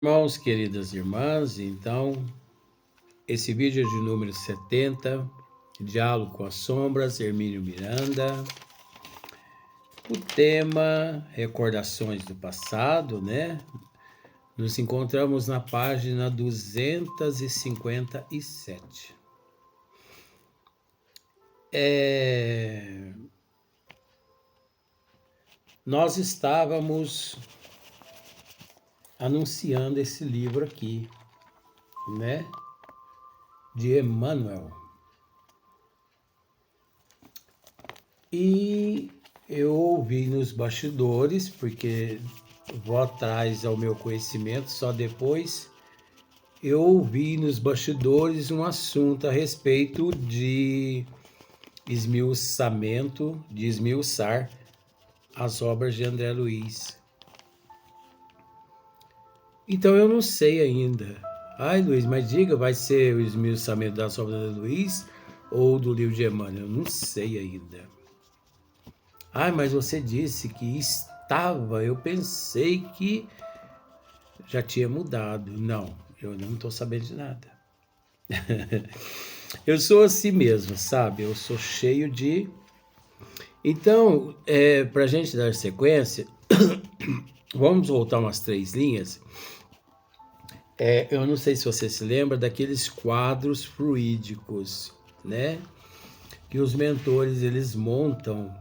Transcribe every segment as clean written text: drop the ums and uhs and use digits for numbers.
Irmãos, queridas irmãs, então, esse vídeo é de número 70, Diálogo com as Sombras, Hermínio Miranda. O tema, recordações do passado, né? Nos encontramos na página 257. Nós estávamos anunciando esse livro aqui, né? De Emmanuel. E eu ouvi nos bastidores, porque vou atrás ao meu conhecimento, só depois eu ouvi nos bastidores um assunto a respeito de esmiuçamento, de esmiuçar as obras de André Luiz. Então eu não sei ainda. Ai, Luiz, mas diga, vai ser o esmiuçamento das obras de Luiz ou do livro de Emmanuel? Eu não sei ainda. Ai, mas você disse que estava, eu pensei que já tinha mudado. Não, eu não estou sabendo de nada. Eu sou assim mesmo, sabe? Eu sou cheio de... Então, para a gente dar sequência, vamos voltar umas 3 linhas. Eu não sei se você se lembra daqueles quadros fluídicos, né? Que os mentores, eles montam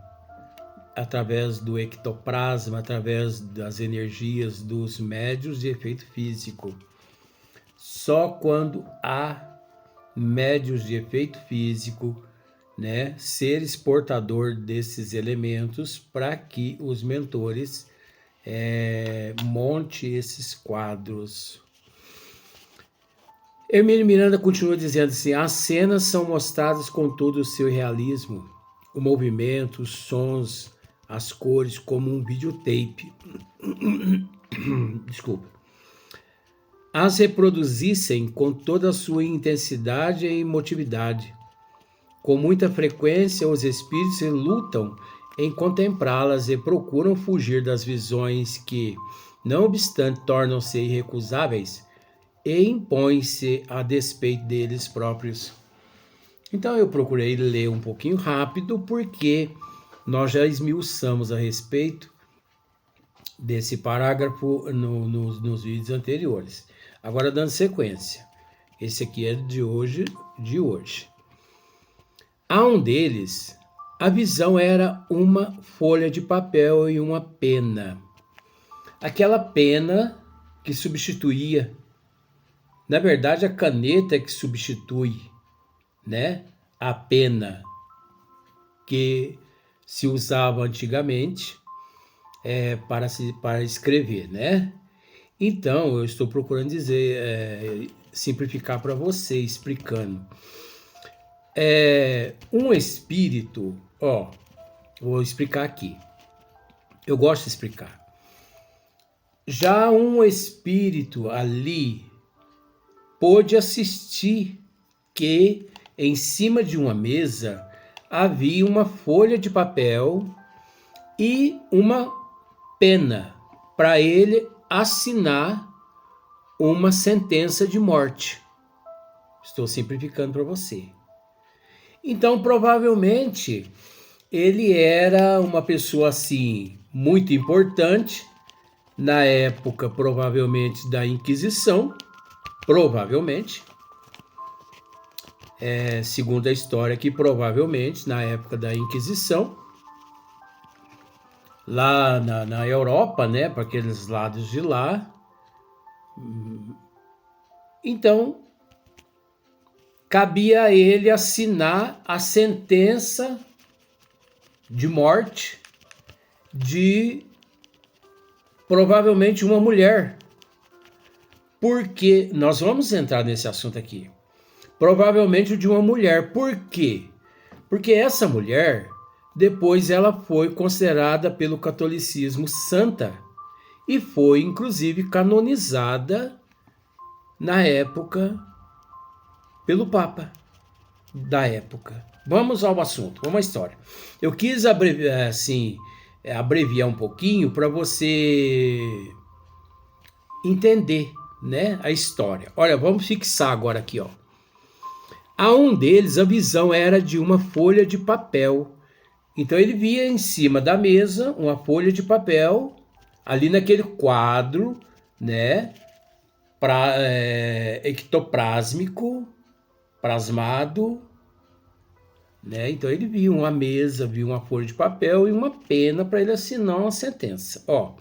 através do ectoplasma, através das energias dos médios de efeito físico. Só quando há médios de efeito físico, né, seres portador desses elementos, para que os mentores monte esses quadros. Hermínio Miranda continua dizendo assim: as cenas são mostradas com todo o seu realismo, o movimento, os sons, as cores, como um videotape. Desculpa. As reproduzissem com toda a sua intensidade e emotividade. Com muita frequência, os espíritos lutam em contemplá-las e procuram fugir das visões que, não obstante, tornam-se irrecusáveis e impõem-se a despeito deles próprios. Então eu procurei ler um pouquinho rápido, porque nós já esmiuçamos a respeito desse parágrafo nos vídeos anteriores. Agora, dando sequência, esse aqui é de hoje. A um deles, a visão era uma folha de papel e uma pena. Aquela pena que substituía, na verdade, a caneta que substitui, né, a pena que se usava antigamente para escrever, né? Então, eu estou procurando dizer, simplificar para você, explicando. Um espírito, vou explicar aqui. Eu gosto de explicar. Já um espírito ali pôde assistir que em cima de uma mesa havia uma folha de papel e uma pena para ele assinar uma sentença de morte. Estou simplificando para você. Então, provavelmente, ele era uma pessoa assim muito importante na época, provavelmente, da Inquisição, provavelmente. Segundo a história, que provavelmente na época da Inquisição, lá na Europa, né, para aqueles lados de lá. Então, cabia a ele assinar a sentença de morte de provavelmente uma mulher. Porque nós vamos entrar nesse assunto aqui. Provavelmente de uma mulher. Por quê? Porque essa mulher, depois ela foi considerada pelo catolicismo santa e foi inclusive canonizada na época pelo Papa da época. Vamos ao assunto, vamos à história. Eu quis abreviar um pouquinho para você entender, né, a história. Olha, vamos fixar agora aqui, ó. A um deles, a visão era de uma folha de papel. Então ele via em cima da mesa uma folha de papel, ali naquele quadro, né, ectoplásmico, plasmado, né? Então ele viu uma mesa, viu uma folha de papel e uma pena para ele assinar uma sentença. Ó,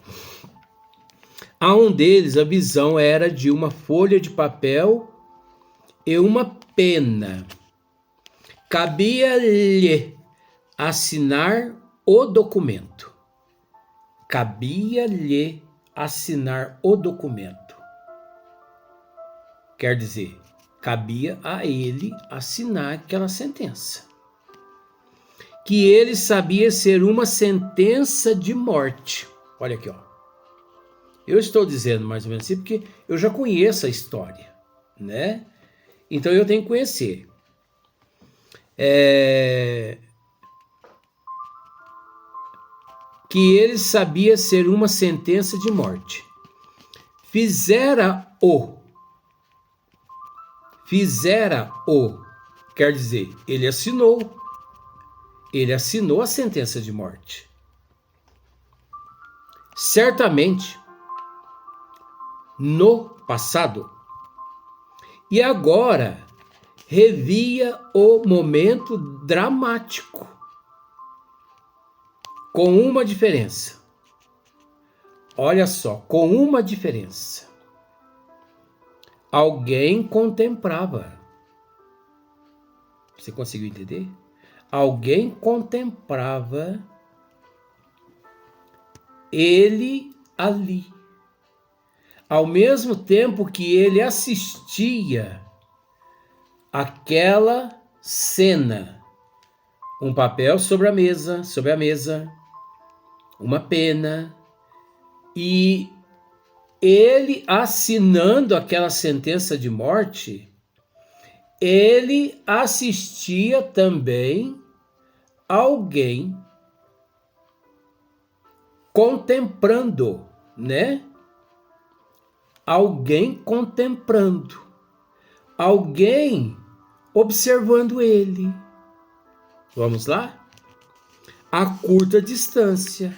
a um deles a visão era de uma folha de papel e uma pena. Cabia-lhe assinar o documento. Cabia-lhe assinar o documento. Quer dizer, cabia a ele assinar aquela sentença. Que ele sabia ser uma sentença de morte. Olha aqui, ó. Eu estou dizendo mais ou menos assim porque eu já conheço a história, né? Então eu tenho que conhecer. Que ele sabia ser uma sentença de morte. Fizera-o, quer dizer, ele assinou a sentença de morte. Certamente, no passado, e agora revia o momento dramático, com uma diferença. Olha só, com uma diferença. Alguém contemplava. Você conseguiu entender? Alguém contemplava ele ali. Ao mesmo tempo que ele assistia àquela cena. Um papel sobre a mesa, uma pena, e ele assinando aquela sentença de morte, ele assistia também alguém contemplando, né? Alguém contemplando, alguém observando ele. Vamos lá? A curta distância,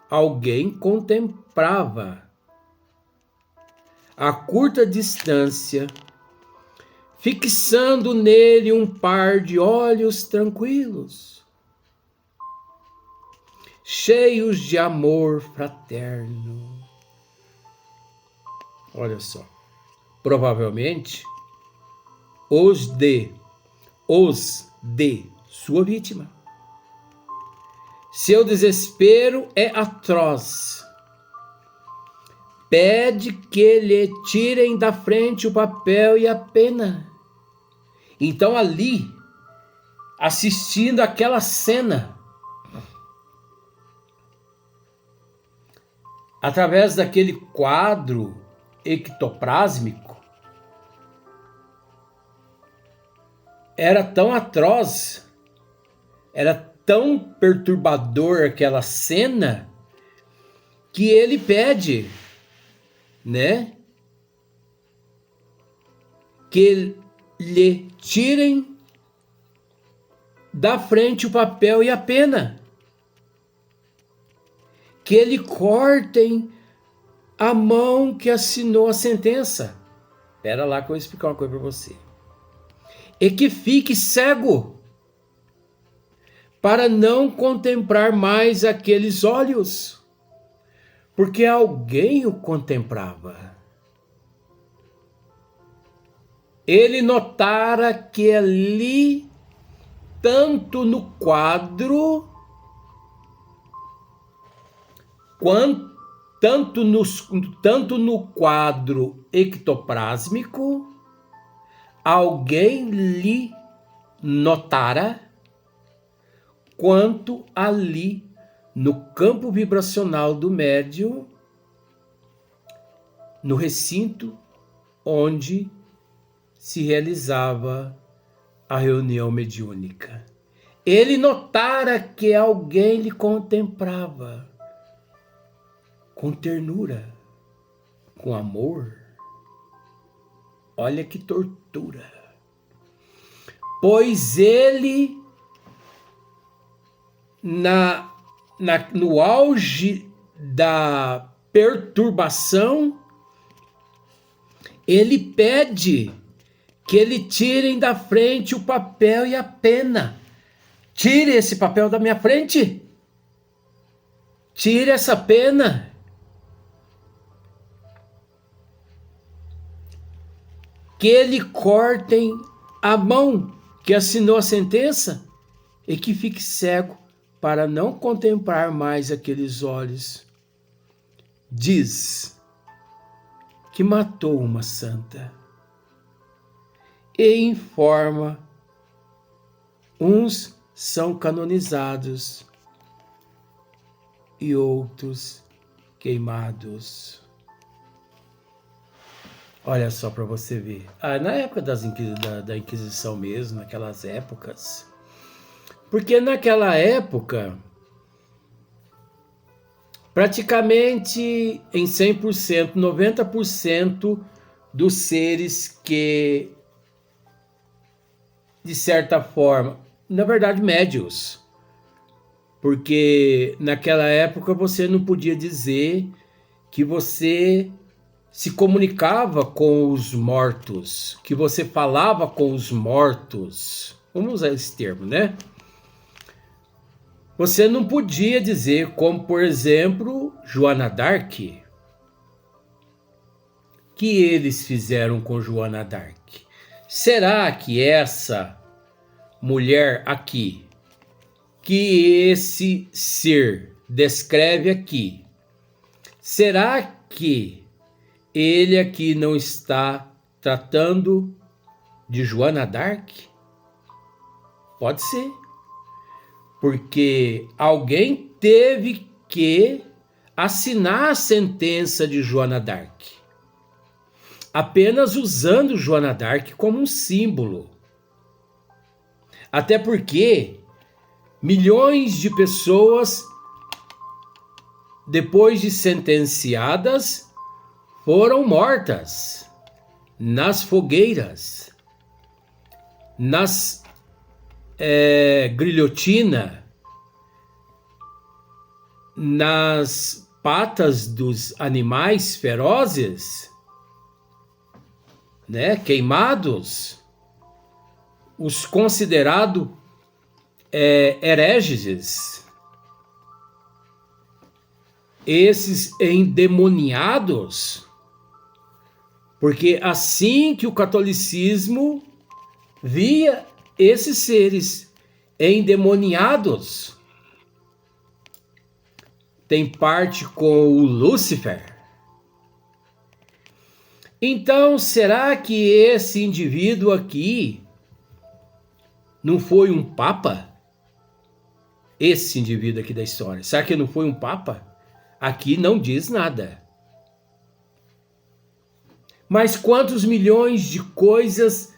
alguém contemplava. A curta distância, fixando nele um par de olhos tranquilos, cheios de amor fraterno. Olha só, provavelmente os de sua vítima. Seu desespero é atroz. Pede que lhe tirem da frente o papel e a pena. Então ali, assistindo aquela cena, através daquele quadro ectoplásmico, era tão atroz, era tão perturbador aquela cena, que ele pede, né, que lhe tirem da frente o papel e a pena, que lhe cortem a mão que assinou a sentença. Espera lá que eu vou explicar uma coisa para você. E que fique cego, para não contemplar mais aqueles olhos, porque alguém o contemplava. Ele notara que ali, tanto no quadro, tanto no quadro ectoplásmico, alguém lhe notara, quanto ali no campo vibracional do médium, no recinto onde se realizava a reunião mediúnica. Ele notara que alguém lhe contemplava com ternura, com amor. Olha que tortura. Pois ele, no auge da perturbação, ele pede que ele tirem da frente o papel e a pena. Tire esse papel da minha frente. Tire essa pena. Que ele cortem a mão que assinou a sentença e que fique cego para não contemplar mais aqueles olhos. Diz que matou uma santa e informa: uns são canonizados e outros queimados. Olha só para você ver. Na época da Inquisição mesmo, naquelas épocas. Porque naquela época, praticamente em 100%, 90% dos seres que, de certa forma, na verdade, médios. Porque naquela época você não podia dizer que você se comunicava com os mortos, que você falava com os mortos. Vamos usar esse termo, né? Você não podia dizer, como por exemplo, Joana d'Arc, que eles fizeram com Joana d'Arc. Será que essa mulher aqui, que esse ser descreve aqui, será que ele aqui não está tratando de Joana d'Arc? Pode ser. Porque alguém teve que assinar a sentença de Joana d'Arc, apenas usando Joana d'Arc como um símbolo. Até porque milhões de pessoas, depois de sentenciadas, foram mortas nas fogueiras, nas guilhotina, nas patas dos animais ferozes, né, queimados, os considerados hereges, esses endemoniados, porque assim que o catolicismo via esses seres endemoniados, tem parte com o Lúcifer. Então, será que esse indivíduo aqui não foi um papa? Esse indivíduo aqui da história, será que não foi um papa? Aqui não diz nada. Mas quantos milhões de coisas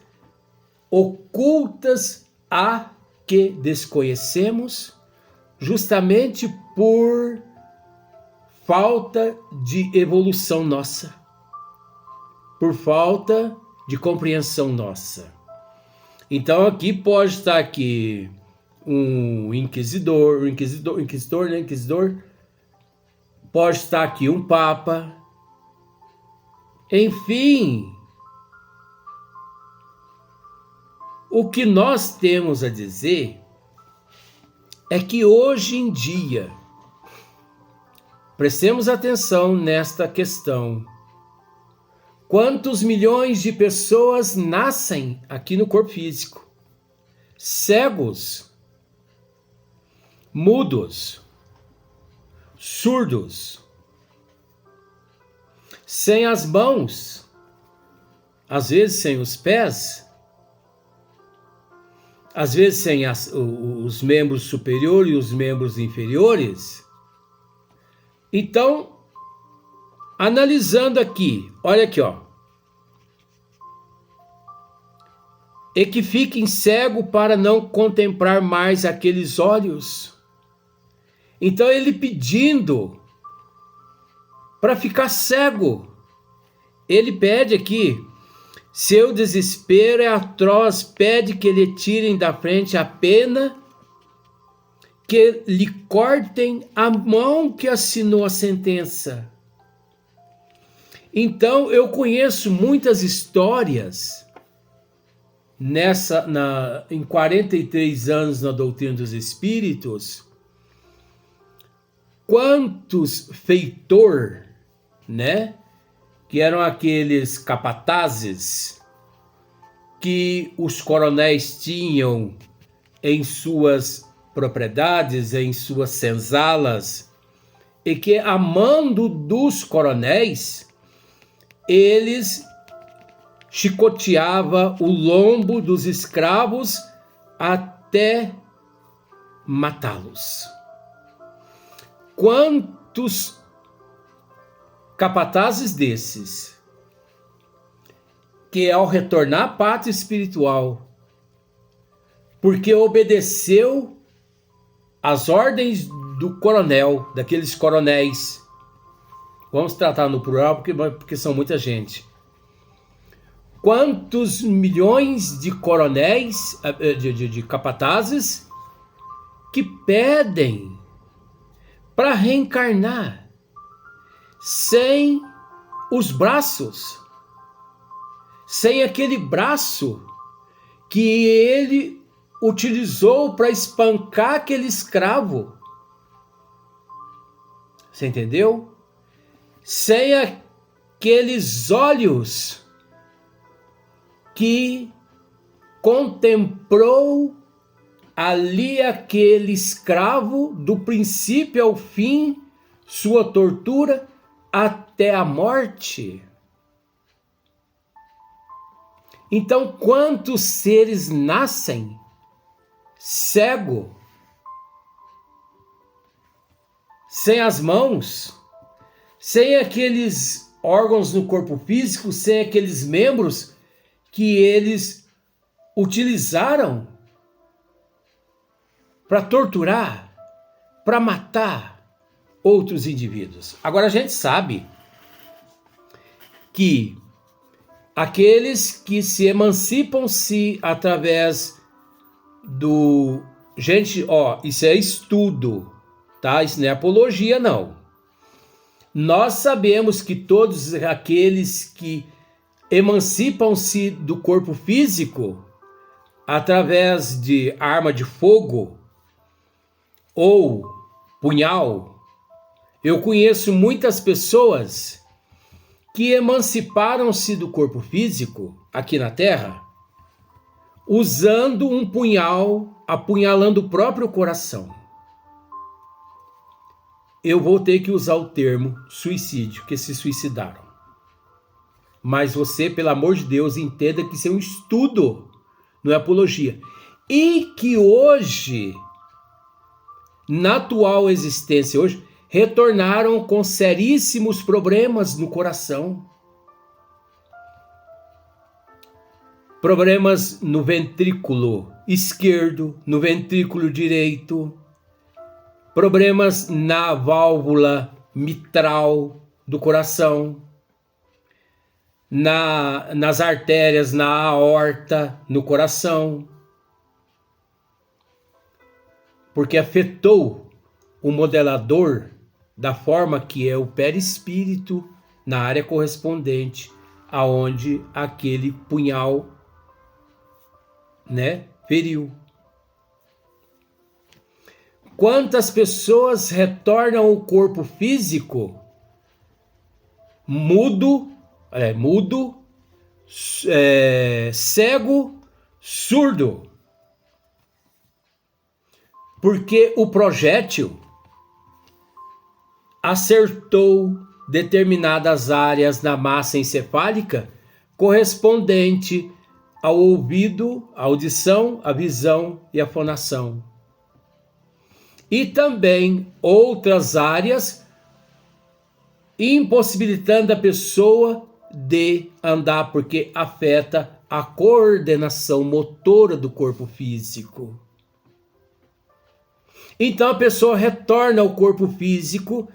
ocultas há que desconhecemos, justamente por falta de evolução nossa, por falta de compreensão nossa. Então aqui pode estar aqui um inquisidor, pode estar aqui um papa, enfim. O que nós temos a dizer é que hoje em dia, prestemos atenção nesta questão, quantos milhões de pessoas nascem aqui no corpo físico? Cegos, mudos, surdos, sem as mãos, às vezes sem os pés, às vezes sem os membros superiores e os membros inferiores. Então, analisando aqui, olha aqui, ó. E que fiquem cego para não contemplar mais aqueles olhos. Então ele pedindo para ficar cego. Ele pede aqui: Seu desespero é atroz, pede que lhe tirem da frente a pena, que lhe cortem a mão que assinou a sentença. Então, eu conheço muitas histórias em 43 anos na doutrina dos espíritos. Quantos feitor, né, que eram aqueles capatazes que os coronéis tinham em suas propriedades, em suas senzalas, e que a mando dos coronéis, eles chicoteava o lombo dos escravos até matá-los. Quantos capatazes desses, que ao retornar à pátria espiritual, porque obedeceu às ordens do coronel, daqueles coronéis, vamos tratar no plural porque são muita gente. Quantos milhões de coronéis, de capatazes, que pedem para reencarnar sem os braços, sem aquele braço que ele utilizou para espancar aquele escravo. Você entendeu? Sem aqueles olhos que contemplou ali aquele escravo do princípio ao fim, sua tortura até a morte. Então, quantos seres nascem cego, sem as mãos, sem aqueles órgãos no corpo físico, sem aqueles membros que eles utilizaram para torturar, para matar outros indivíduos. Agora a gente sabe que aqueles que se emancipam-se através do... Gente, isso é estudo, tá? Isso não é apologia, não. Nós sabemos que todos aqueles que emancipam-se do corpo físico através de arma de fogo ou punhal, eu conheço muitas pessoas que emanciparam-se do corpo físico aqui na Terra usando um punhal, apunhalando o próprio coração. Eu vou ter que usar o termo suicídio, que se suicidaram. Mas você, pelo amor de Deus, entenda que isso é um estudo, não é apologia. E que hoje, na atual existência hoje, retornaram com seríssimos problemas no coração. Problemas no ventrículo esquerdo, no ventrículo direito, problemas na válvula mitral do coração, nas artérias, na aorta, no coração, porque afetou o modelador da forma que é o perispírito na área correspondente aonde aquele punhal, né, feriu. Quantas pessoas retornam ao corpo físico mudo, cego, surdo? Porque o projétil acertou determinadas áreas na massa encefálica correspondente ao ouvido, a audição, a visão e a fonação. E também outras áreas impossibilitando a pessoa de andar, porque afeta a coordenação motora do corpo físico. Então a pessoa retorna ao corpo físico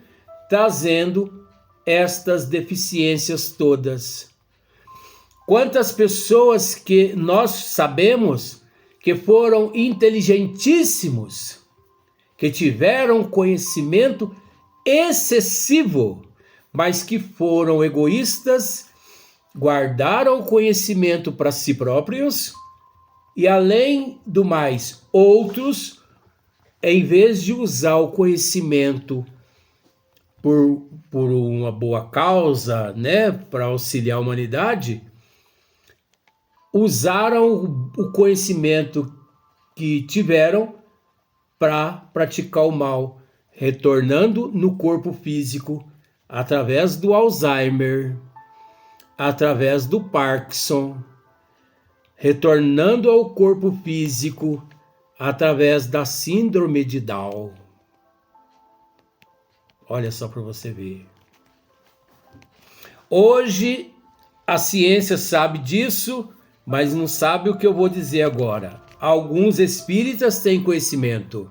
trazendo estas deficiências todas. Quantas pessoas que nós sabemos que foram inteligentíssimos, que tiveram conhecimento excessivo, mas que foram egoístas, guardaram o conhecimento para si próprios e, além do mais, outros, em vez de usar o conhecimento por uma boa causa, né, para auxiliar a humanidade, usaram o conhecimento que tiveram para praticar o mal, retornando no corpo físico através do Alzheimer, através do Parkinson, retornando ao corpo físico através da síndrome de Down. Olha só para você ver. Hoje a ciência sabe disso, mas não sabe o que eu vou dizer agora. Alguns espíritas têm conhecimento.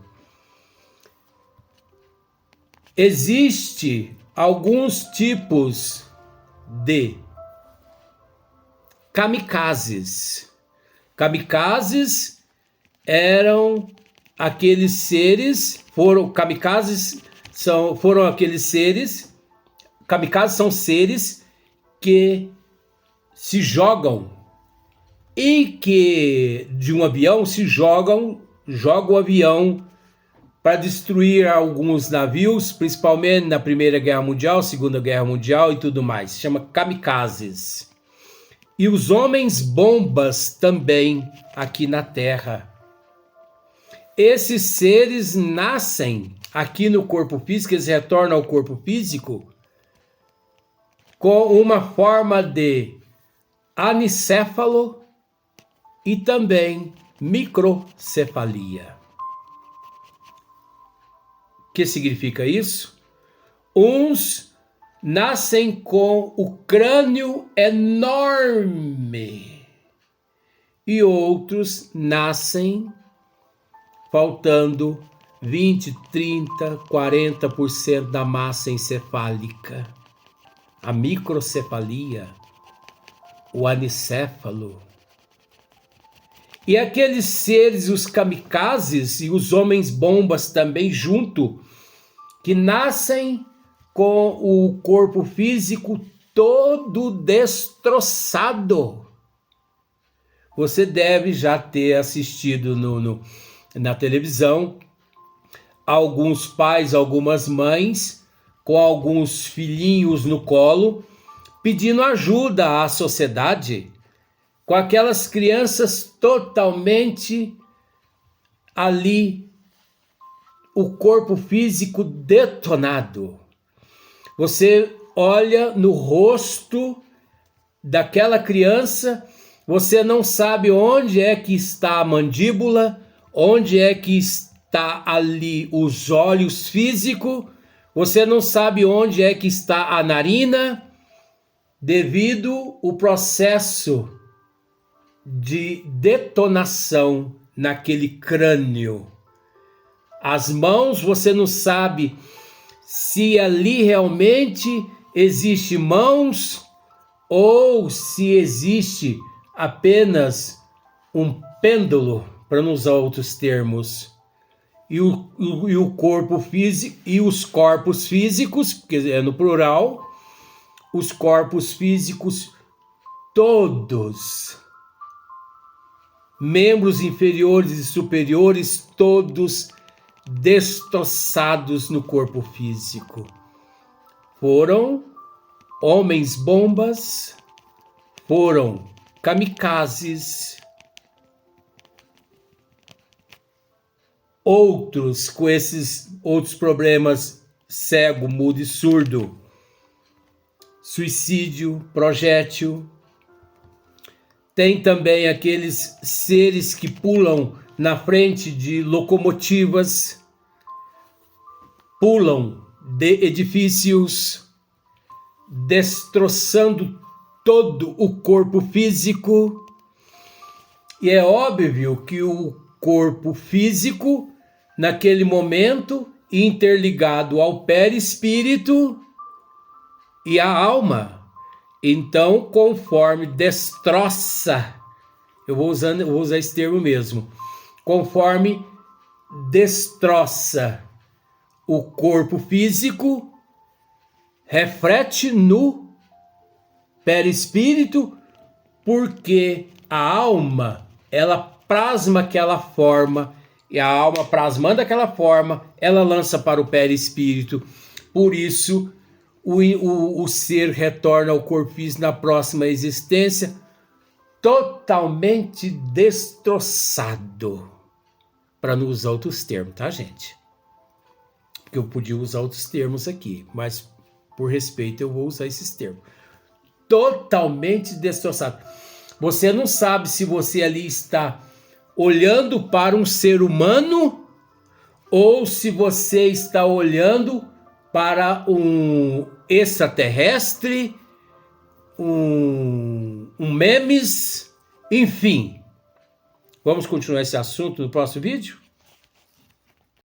Existem alguns tipos de kamikazes. Kamikazes eram aqueles seres, foram aqueles seres, kamikazes são seres que se jogam e que de um avião jogam o avião para destruir alguns navios, principalmente na Primeira Guerra Mundial, Segunda Guerra Mundial e tudo mais. Se chama kamikazes. E os homens bombas também aqui na Terra. Esses seres nascem aqui no corpo físico, eles retornam ao corpo físico com uma forma de anicéfalo e também microcefalia. O que significa isso? Uns nascem com o crânio enorme e outros nascem faltando 20, 30, 40% da massa encefálica. A microcefalia, o anicéfalo. E aqueles seres, os kamikazes e os homens bombas também junto, que nascem com o corpo físico todo destroçado. Você deve já ter assistido na televisão alguns pais, algumas mães com alguns filhinhos no colo pedindo ajuda à sociedade, com aquelas crianças totalmente ali, o corpo físico detonado. Você olha no rosto daquela criança, você não sabe onde é que está a mandíbula, onde é que está ali os olhos físicos, você não sabe onde é que está a narina, devido ao processo de detonação naquele crânio. As mãos, você não sabe se ali realmente existe mãos ou se existe apenas um pêndulo, para não usar outros termos, e o corpo físico e os corpos físicos, porque é no plural, os corpos físicos todos, membros inferiores e superiores, todos destroçados no corpo físico. Foram homens bombas, foram kamikazes, outros com esses outros problemas, cego, mudo e surdo, suicídio, projétil. Tem também aqueles seres que pulam na frente de locomotivas, pulam de edifícios, destroçando todo o corpo físico. E é óbvio que o corpo físico, naquele momento, interligado ao perispírito e à alma, Então, conforme destroça, eu vou usar esse termo mesmo, conforme destroça o corpo físico, reflete no perispírito, porque a alma, ela plasma aquela forma, e a alma plasmando aquela forma, ela lança para o perispírito. Por isso, o ser retorna ao corpo físico na próxima existência totalmente destroçado. Para não usar outros termos, tá, gente? Porque eu podia usar outros termos aqui, mas por respeito eu vou usar esses termos. Totalmente destroçado. Você não sabe se você ali está olhando para um ser humano ou se você está olhando para um extraterrestre, um memes, enfim. Vamos continuar esse assunto no próximo vídeo?